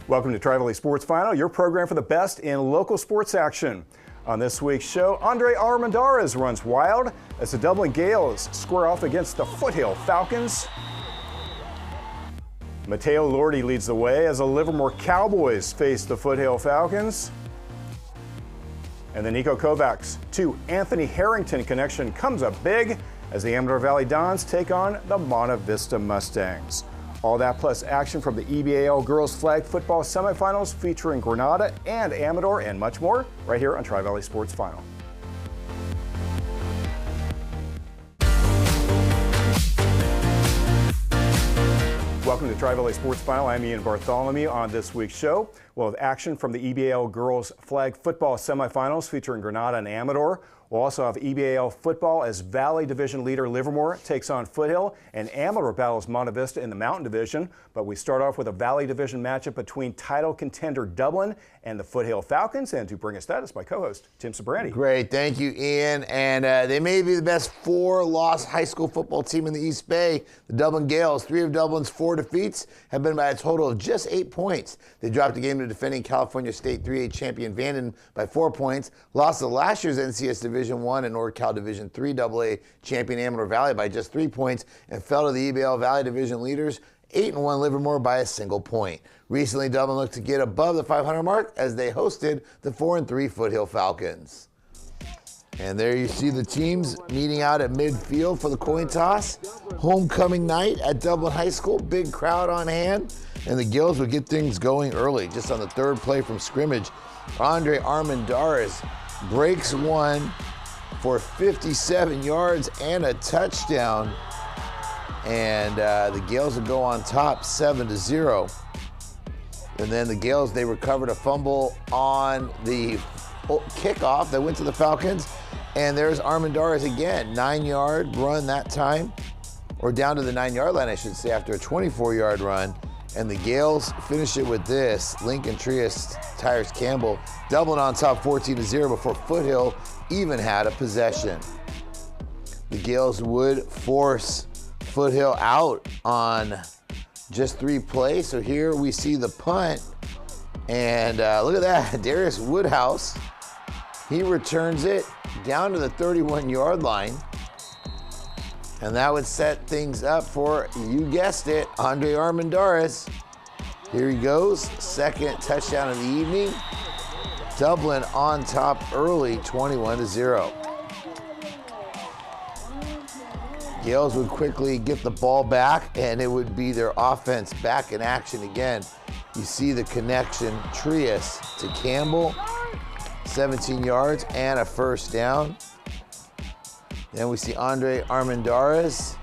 Welcome to Tri-Valley Sports Final, your program for the best in local sports action. On this week's show, Andre Armendariz runs wild as the Dublin Gales square off against the Foothill Falcons. Mateo Lordi leads the way as the Livermore Cowboys face the Foothill Falcons. And the Nico Kovacs to Anthony Harrington connection comes up big as the Amador Valley Dons take on the Monte Vista Mustangs. All that plus action from the EBAL Girls Flag Football Semifinals featuring Granada and Amador and much more right here on Tri-Valley Sports Final. Welcome to Tri-Valley Sports Final. I'm Ian Bartholomew. On this week's show, we'll have action from the EBAL Girls Flag Football Semifinals featuring Granada and Amador. We'll also have EBAL football as Valley Division leader Livermore takes on Foothill and Amador battles Monte Vista in the Mountain Division. But we start off with a Valley Division matchup between title contender Dublin and the Foothill Falcons. And to bring us that is my co-host, Tim Sabrandi. Great, thank you, Ian. And they may be the best four-loss high school football team in the East Bay. The Dublin Gales, 3 of Dublin's 4 defeats have been by a total of just 8 points. They dropped a game to defending California State 3A champion Vanden by 4 points, lost to last year's NCS Division I and NorCal Division III AA champion Amador Valley by just 3 points, and fell to the EBAL Valley Division leaders 8-1 Livermore by a single point. Recently, Dublin looked to get above the 500 mark as they hosted the 4-3 Foothill Falcons. And there you see the teams meeting out at midfield for the coin toss. Homecoming night at Dublin High School, big crowd on hand, and the Gills would get things going early. Just on the third play from scrimmage, Andre Armendariz breaks one for 57 yards and a touchdown. And the Gales would go on top 7-0. And then the Gales, they recovered a fumble on the kickoff that went to the Falcons. And there's Armendariz again, 9-yard run that time, or down to the 9-yard line, I should say, after a 24-yard run. And the Gales finish it with this. Lincoln Trias, Tyrus Campbell, Dublin on top 14-0 before Foothill even had a possession. The Gales would force Foothill out on just 3 plays. So here we see the punt. And look at that, Darius Woodhouse. He returns it down to the 31-yard line. And that would set things up for, you guessed it, Andre Armendariz. Here he goes, second touchdown of the evening. Dublin on top early, 21-0. Gales would quickly get the ball back, and it would be their offense back in action again. You see the connection, Trias to Campbell, 17 yards and a first down. Then we see Andre Armendariz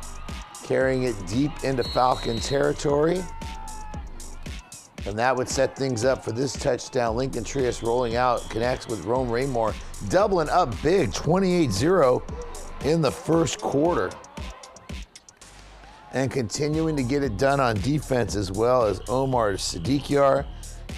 carrying it deep into Falcon territory. And that would set things up for this touchdown. Lincoln Trias rolling out, connects with Rome Raymore. Dublin up big, 28-0 in the first quarter. And continuing to get it done on defense as well as Omar Sadikyar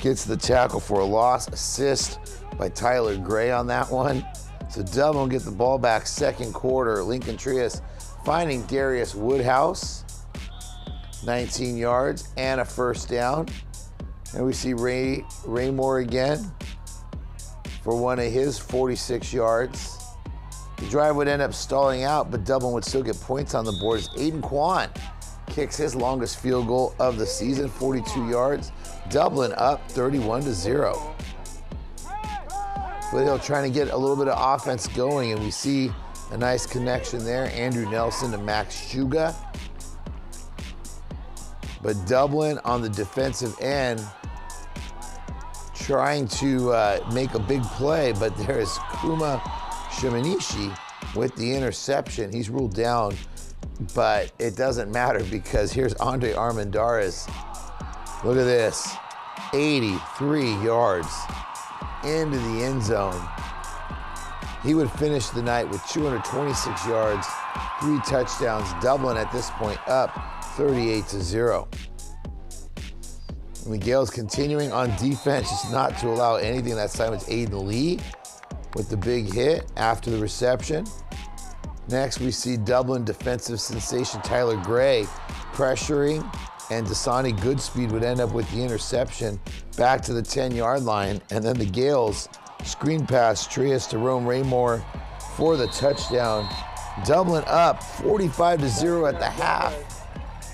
gets the tackle for a loss. Assist by Tyler Gray on that one. So Dublin will get the ball back second quarter. Lincoln Trias finding Darius Woodhouse, 19 yards and a first down. And we see Raymore again for one of his 46 yards. The drive would end up stalling out, but Dublin would still get points on the board as Aiden Kwan kicks his longest field goal of the season, 42 yards. Dublin up 31-0. Foothill trying to get a little bit of offense going, and we see a nice connection there. Andrew Nelson to Max Shuga. But Dublin on the defensive end trying to make a big play, but there is Kuma Shimanishi with the interception. He's ruled down, but it doesn't matter because here's Andre Armendariz. Look at this, 83 yards into the end zone. He would finish the night with 226 yards, 3 touchdowns. Dublin at this point up 38-0. And the Gales continuing on defense, just not to allow anything. That time it's Aiden Lee with the big hit after the reception. Next, we see Dublin defensive sensation Tyler Gray pressuring and Dasani Goodspeed would end up with the interception back to the 10-yard line. And then the Gales screen pass Trias to Rome Raymore for the touchdown. Dublin up 45-0 at the half.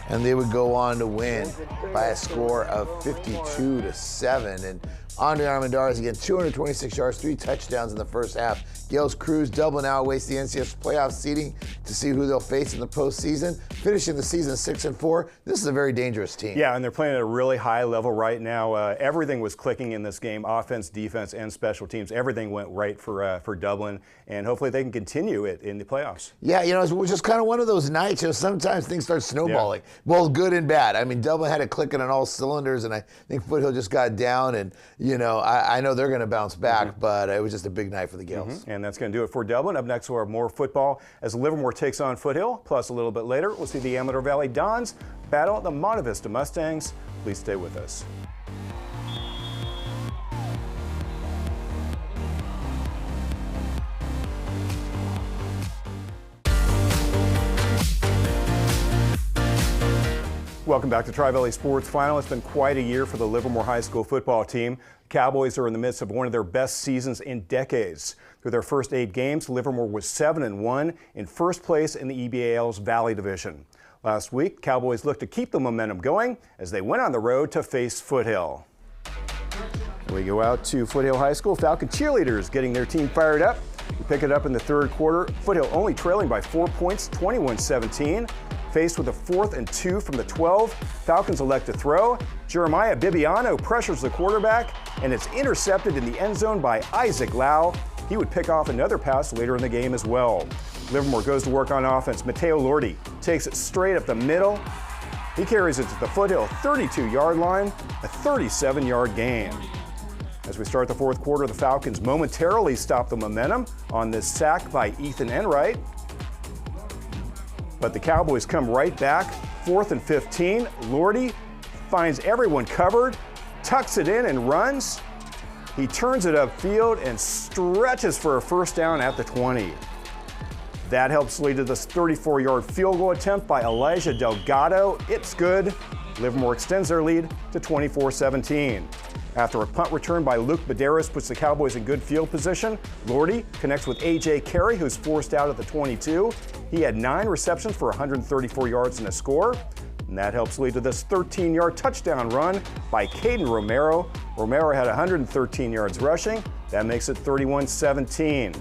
And they would go on to win by a score of 52-7. And Andre Armendariz, again, 226 yards, 3 touchdowns in the first half. Gales cruise. Dublin now awaits the NCS playoff seeding to see who they'll face in the postseason. Finishing the season 6-4. This is a very dangerous team. Yeah, and they're playing at a really high level right now. Everything was clicking in this game: offense, defense, and special teams. Everything went right for Dublin, and hopefully they can continue it in the playoffs. Yeah, it was just kind of one of those nights. Sometimes things start snowballing, both good and bad. I mean, Dublin had it clicking on all cylinders, and I think Foothill just got down. And I know they're going to bounce back, but it was just a big night for the Gales. And that's going to do it for Dublin. Up next, we'll have more football as Livermore takes on Foothill. Plus, a little bit later, we'll see the Amador Valley Dons battle the Monte Vista Mustangs. Please stay with us. Welcome back to Tri-Valley Sports Final. It's been quite a year for the Livermore High School football team. Cowboys are in the midst of one of their best seasons in decades. Through their first 8 games, Livermore was 7-1 in first place in the EBAL's Valley Division. Last week, Cowboys looked to keep the momentum going as they went on the road to face Foothill. We go out to Foothill High School. Falcon cheerleaders getting their team fired up. We pick it up in the third quarter. Foothill only trailing by 4 points, 21-17. Faced with a 4th and 2 from the 12, Falcons elect to throw. Jeremiah Bibiano pressures the quarterback, and it's intercepted in the end zone by Isaac Lau. He would pick off another pass later in the game as well. Livermore goes to work on offense. Mateo Lordi takes it straight up the middle. He carries it to the Foothill 32-yard line, a 37-yard gain. As we start the fourth quarter, the Falcons momentarily stop the momentum on this sack by Ethan Enright. But the Cowboys come right back, 4th and 15. Lordi finds everyone covered, tucks it in and runs. He turns it upfield and stretches for a first down at the 20. That helps lead to this 34-yard field goal attempt by Elijah Delgado. It's good. Livermore extends their lead to 24-17. After a punt return by Luke Medeiros puts the Cowboys in good field position, Lordi connects with A.J. Carey, who's forced out at the 22. He had 9 receptions for 134 yards and a score. And that helps lead to this 13-yard touchdown run by Caden Romero. Romero had 113 yards rushing. That makes it 31-17.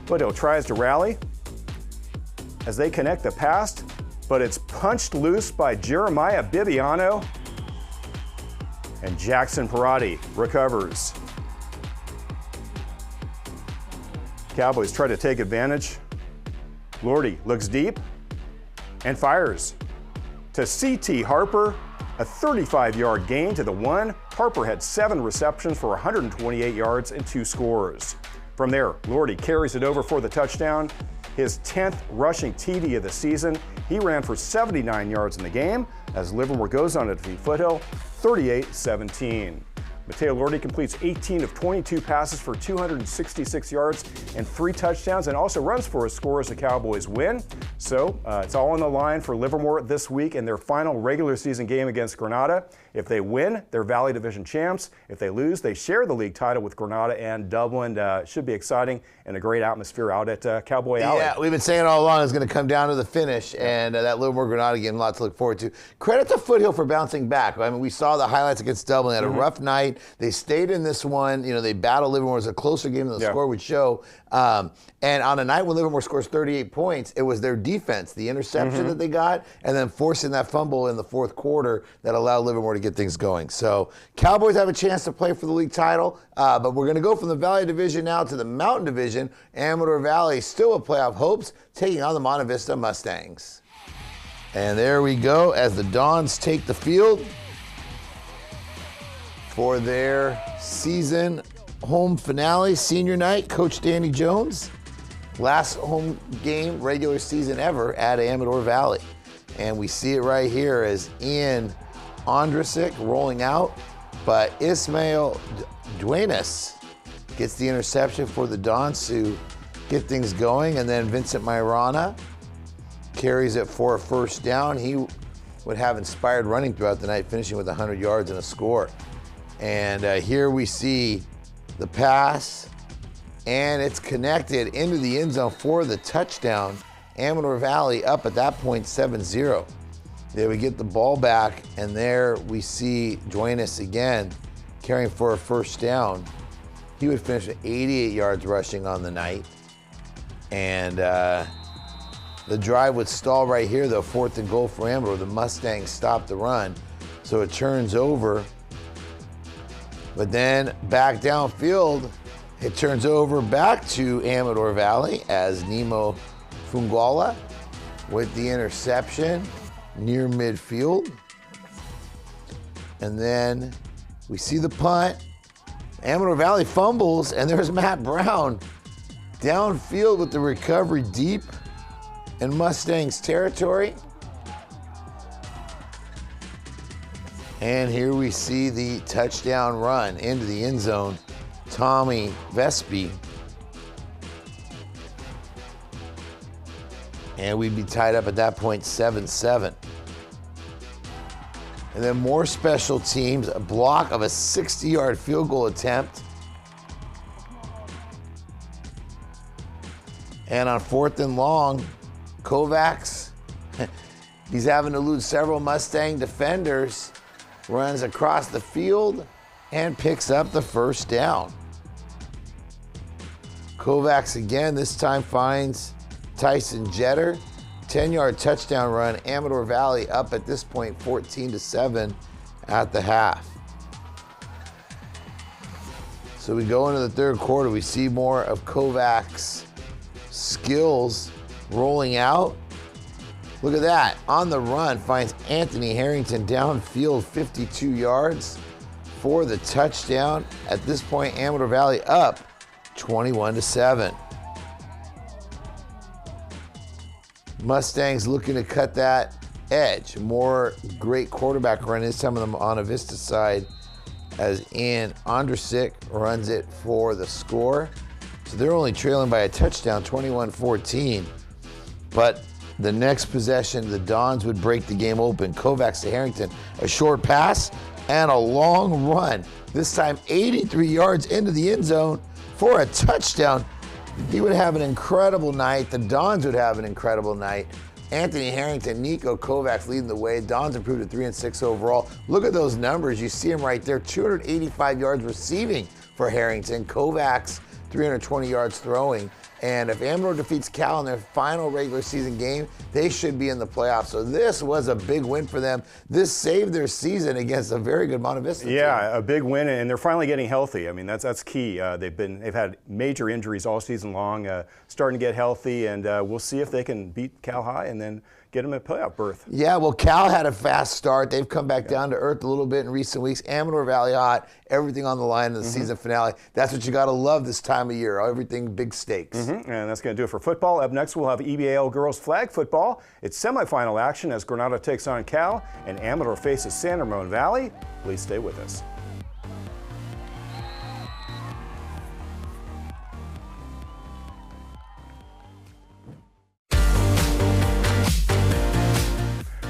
Foothill tries to rally as they connect the pass, but it's punched loose by Jeremiah Bibiano. And Jackson Parati recovers. Cowboys try to take advantage. Lordi looks deep and fires to C.T. Harper, a 35-yard gain to the 1. Harper had 7 receptions for 128 yards and 2 scores. From there, Lordi carries it over for the touchdown, his 10th rushing TD of the season. He ran for 79 yards in the game as Livermore goes on to defeat Foothill 38-17. Mateo Lordi completes 18 of 22 passes for 266 yards and 3 touchdowns, and also runs for a score as the Cowboys win. So it's all on the line for Livermore this week in their final regular season game against Granada. If they win, they're Valley Division champs. If they lose, they share the league title with Granada and Dublin. Should be exciting and a great atmosphere out at Cowboy Alley. Yeah, we've been saying all along it's going to come down to the finish, and that Livermore Granada game, a lot to look forward to. Credit to Foothill for bouncing back. I mean, we saw the highlights against Dublin. They had a rough night. They stayed in this one. They battled Livermore. It was a closer game than the score would show. And on a night when Livermore scores 38 points, it was their defense, the interception that they got, and then forcing that fumble in the fourth quarter that allowed Livermore to get things going. So Cowboys have a chance to play for the league title, but we're going to go from the Valley Division now to the Mountain Division. Amador Valley still with playoff hopes, taking on the Monte Vista Mustangs. And there we go as the Dons take the field for their season home finale, senior night. Coach Danny Jones, last home game regular season ever at Amador Valley. And we see it right here as Ian Ondrasik rolling out, but Ismail Duenas gets the interception for the Dons to get things going, and then Vincent Mairana carries it for a first down. He would have inspired running throughout the night, finishing with 100 yards and a score. And here we see the pass, and it's connected into the end zone for the touchdown. Amador Valley up at that point 7-0. They would get the ball back, and there we see Duenas again carrying for a first down. He would finish with 88 yards rushing on the night. And the drive would stall right here, though, 4th and goal for Amador. The Mustangs stopped the run, so it turns over. But then back downfield, it turns over back to Amador Valley as Nemo Fungala with the interception near midfield. And then we see the punt. Amador Valley fumbles, and there's Matt Brown downfield with the recovery deep in Mustangs territory. And here we see the touchdown run into the end zone. Tommy Vespi. And we'd be tied up at that point 7-7. And then more special teams, a block of a 60-yard field goal attempt. And on 4th and long, Kovacs, he's having to elude several Mustang defenders, runs across the field and picks up the first down. Kovacs again, this time finds Tyson Jetter. 10-yard touchdown run. Amador Valley up at this point 14-7 at the half. So we go into the third quarter. We see more of Kovacs' skills rolling out. Look at that. On the run, finds Anthony Harrington downfield 52 yards for the touchdown. At this point, Amador Valley up 21-7. Mustangs looking to cut that edge. More great quarterback run, this time on the Monta Vista side, as Ian Ondrasik runs it for the score. So they're only trailing by a touchdown, 21-14. But the next possession, the Dons would break the game open. Kovacs to Harrington, a short pass and a long run. This time 83 yards into the end zone for a touchdown. He would have an incredible night. The Dons would have an incredible night. Anthony Harrington, Nico Kovacs leading the way. Dons improved to 3-6 overall. Look at those numbers. You see them right there. 285 yards receiving for Harrington. Kovacs, 320 yards throwing. And if Amador defeats Cal in their final regular season game, they should be in the playoffs. So this was a big win for them. This saved their season against a very good Monta Vista team. Yeah, a big win, and they're finally getting healthy. I mean, that's key. They've had major injuries all season long, starting to get healthy, and we'll see if they can beat Cal High and then get them a playoff berth. Yeah, well, Cal had a fast start. They've come back down to earth a little bit in recent weeks. Amador Valley hot, everything on the line in the season finale. That's what you got to love this time of year. Everything big stakes. And that's going to do it for football. Up next, we'll have EBAL girls flag football. It's semifinal action as Granada takes on Cal and Amador faces San Ramon Valley. Please stay with us.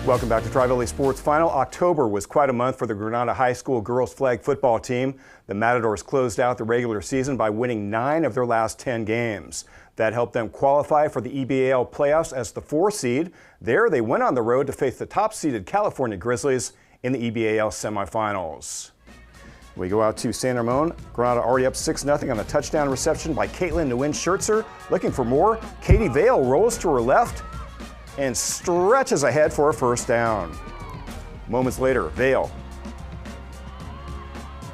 Welcome back to Tri-Valley Sports Final. October was quite a month for the Granada High School girls flag football team. The Matadors closed out the regular season by winning 9 of their last 10 games. That helped them qualify for the EBAL playoffs as the 4 seed. There, they went on the road to face the top-seeded California Grizzlies in the EBAL semifinals. We go out to San Ramon. Granada already up 6-0 on a touchdown reception by Caitlin Nguyen Schertzer. Looking for more, Katie Vale rolls to her left and stretches ahead for a first down. Moments later, Vale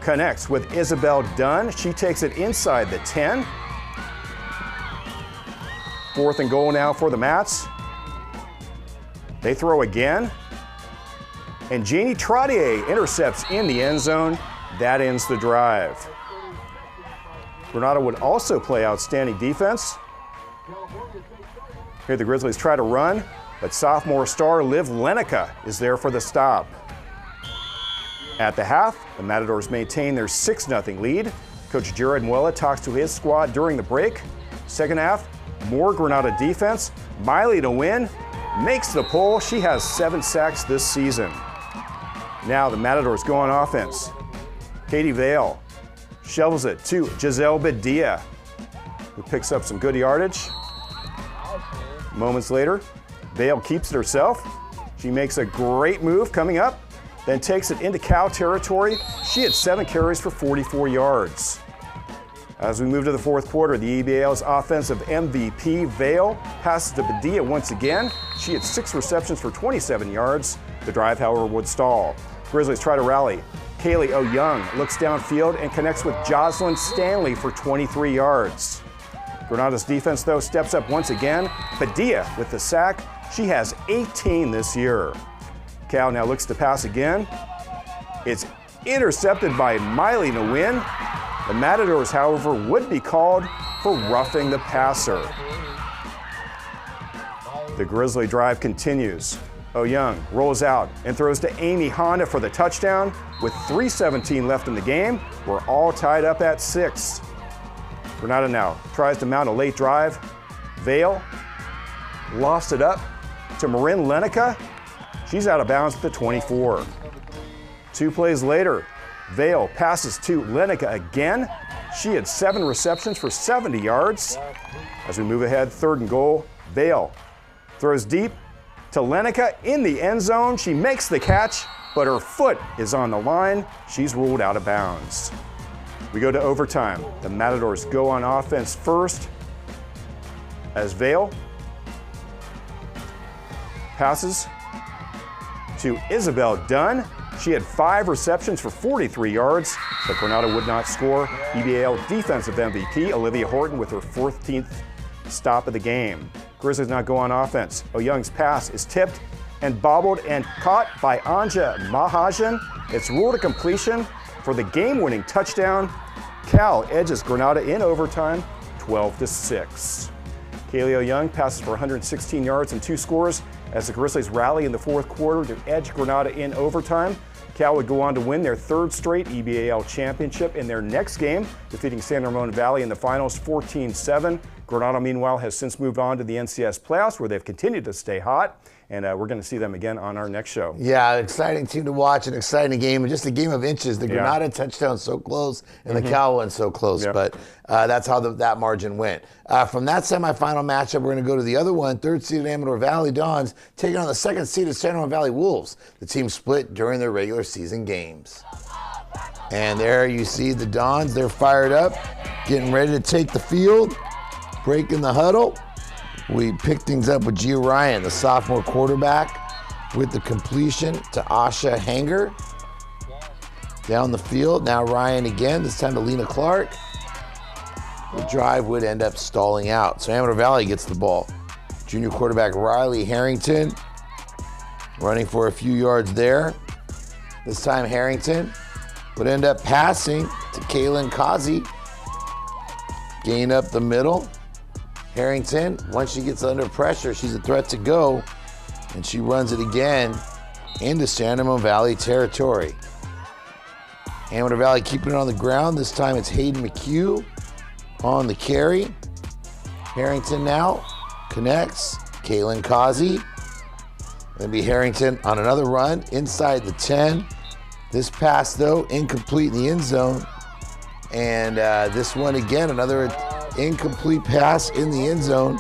connects with Isabel Dunn. She takes it inside the 10. 4th and goal now for the Mats. They throw again. And Janie Trottier intercepts in the end zone. That ends the drive. Granada would also play outstanding defense. Here the Grizzlies try to run, but sophomore star Liv Lenica is there for the stop. At the half, the Matadors maintain their 6-0 lead. Coach Jared Muella talks to his squad during the break. Second half, more Granada defense. Miley to win, makes the pole. She has 7 sacks this season. Now the Matadors go on offense. Katie Vale shovels it to Giselle Badia, who picks up some good yardage. Moments later, Vale keeps it herself. She makes a great move coming up, then takes it into Cal territory. She had 7 carries for 44 yards. As we move to the fourth quarter, the EBAL's offensive MVP, Vale, passes to Badia once again. She had 6 receptions for 27 yards. The drive, however, would stall. Grizzlies try to rally. Kaylee O'Young looks downfield and connects with Jocelyn Stanley for 23 yards. Granada's defense, though, steps up once again. Badia with the sack. She has 18 this year. Cal now looks to pass again. It's intercepted by Miley Nguyen. The Matadors, however, would be called for roughing the passer. The Grizzly drive continues. O'Young rolls out and throws to Amy Honda for the touchdown. With 3:17 left in the game, we're all tied up at 6. Granada now tries to mount a late drive. Vale lost it up to Marin Lenica. She's out of bounds at the 24. 2 plays later, Vale passes to Lenica again. She had 7 receptions for 70 yards. As we move ahead, 3rd and goal, Vale throws deep to Lenica in the end zone. She makes the catch, but her foot is on the line. She's ruled out of bounds. We go to overtime. The Matadors go on offense first as Vale passes to Isabel Dunn. She had 5 receptions for 43 yards, but Granada would not score. EBAL defensive MVP, Olivia Horton, with her 14th stop of the game. Grizzlies now go on offense. O'Young's pass is tipped and bobbled and caught by Anja Mahajan. It's ruled a completion for the game-winning touchdown. Cal edges Granada in overtime, 12-6. Kaylee O'Young passes for 116 yards and 2 scores as the Grizzlies rally in the fourth quarter to edge Granada in overtime. Cal would go on to win their 3rd straight EBAL championship in their next game, defeating San Ramon Valley in the finals 14-7. Granada, meanwhile, has since moved on to the NCS playoffs, where they've continued to stay hot, and we're going to see them again on our next show. Yeah, exciting team to watch, an exciting game, and just a game of inches. The Granada touchdown so close, and the Cal one so close, but that's how that margin went. From that semifinal matchup, we're going to go to the other one, 3rd-seeded Amador Valley Dons taking on the 2nd-seeded San Ramon Valley Wolves. The team split during their regular season games. And there you see the Dons, they're fired up, getting ready to take the field. Breaking the huddle, we pick things up with Gia Ryan, the sophomore quarterback, with the completion to Asha Hanger. Down the field, now Ryan again, this time to Lena Clark. The drive would end up stalling out, so Amador Valley gets the ball. Junior quarterback Riley Harrington running for a few yards there. This time Harrington would end up passing to Kaylin Kazi. Gain up the middle. Harrington, once she gets under pressure, she's a threat to go, and she runs it again into San Ramon Valley territory. Amador Valley keeping it on the ground. This time it's Hayden McHugh on the carry. Harrington now connects. Kaylin Kazi. Then be Harrington on another run inside the 10. This pass, though, incomplete in the end zone. And this one again, another incomplete pass in the end zone.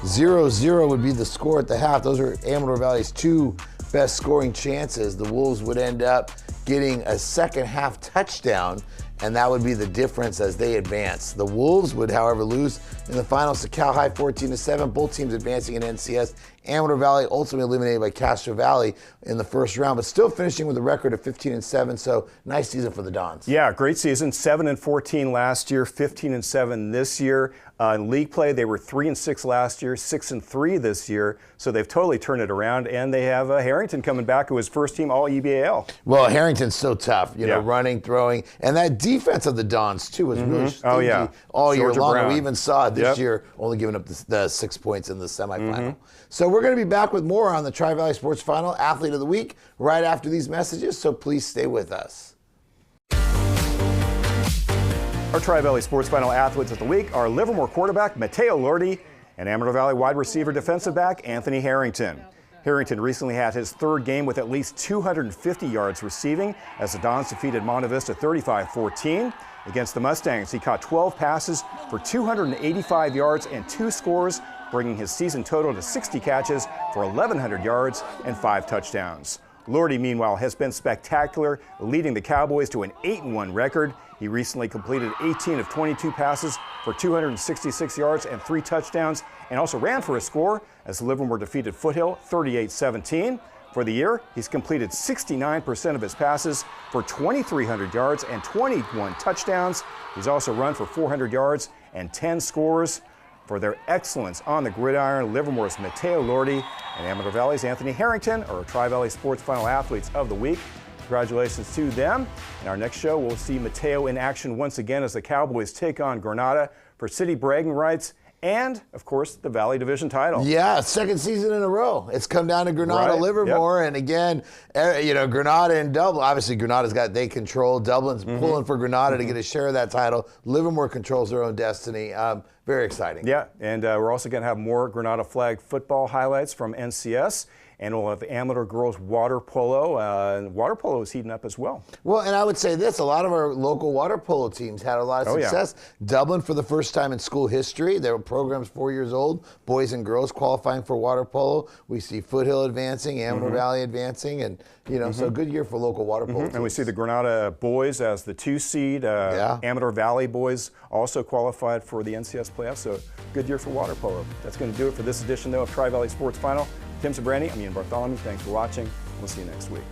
0-0 would be the score at the half. Those are Amador Valley's 2 best scoring chances. The Wolves would end up getting a second half touchdown, and that would be the difference as they advance. The Wolves would, however, lose in the finals to Cal High 14-7. Both teams advancing in NCS. Amador Valley ultimately eliminated by Castro Valley in the first round, but still finishing with a record of 15-7. So nice season for the Dons. Yeah, great season. 7-14 last year, 15-7 this year. In league play, they were 3-6 last year, 6-3 this year. So they've totally turned it around, and they have Harrington coming back, who was first team All EBAL. Well, Harrington's so tough, you know, running, throwing, and that defense of the Dons too was really stingy all year long. Brown. We even saw it this year, only giving up the 6 points in the semifinal. So we're going to be back with more on the Tri-Valley Sports Final Athlete of the Week right after these messages. So please stay with us. Our Tri-Valley Sports Final Athletes of the Week are Livermore quarterback Mateo Lordi and Amador Valley wide receiver defensive back Anthony Harrington. Harrington recently had his third game with at least 250 yards receiving as the Dons defeated Monte Vista 35-14. Against the Mustangs, he caught 12 passes for 285 yards and 2 scores, bringing his season total to 60 catches for 1,100 yards and 5 touchdowns. Lordy, meanwhile, has been spectacular, leading the Cowboys to an 8-1 record. He recently completed 18 of 22 passes for 266 yards and 3 touchdowns, and also ran for a score as Livermore defeated Foothill 38-17. For the year, he's completed 69% of his passes for 2,300 yards and 21 touchdowns. He's also run for 400 yards and 10 scores. For their excellence on the gridiron, Livermore's Mateo Lordy and Amador Valley's Anthony Harrington are Tri-Valley Sports Final Athletes of the Week. Congratulations to them. In our next show, we'll see Mateo in action once again as the Cowboys take on Granada for city bragging rights and, of course, the Valley Division title. Yeah, second season in a row. It's come down to Granada, Right. Livermore, Yep. and again, Granada and Dublin. Obviously, they control. Dublin's pulling for Granada to get a share of that title. Livermore controls their own destiny. Very exciting. Yeah, and we're also going to have more Granada flag football highlights from NCS. And we'll have Amador girls water polo. And water polo is heating up as well. Well, and I would say this, a lot of our local water polo teams had a lot of success. Dublin, for the first time in school history, their program's 4 years old, boys and girls qualifying for water polo. We see Foothill advancing, Amador Valley advancing, and so good year for local water polo teams. And we see the Granada boys as the 2 seed. Amador Valley boys also qualified for the NCS playoffs, so good year for water polo. That's going to do it for this edition, though, of Tri-Valley Sports Final. Tim Sabrani, I'm Ian Bartholomew. Thanks for watching. We'll see you next week.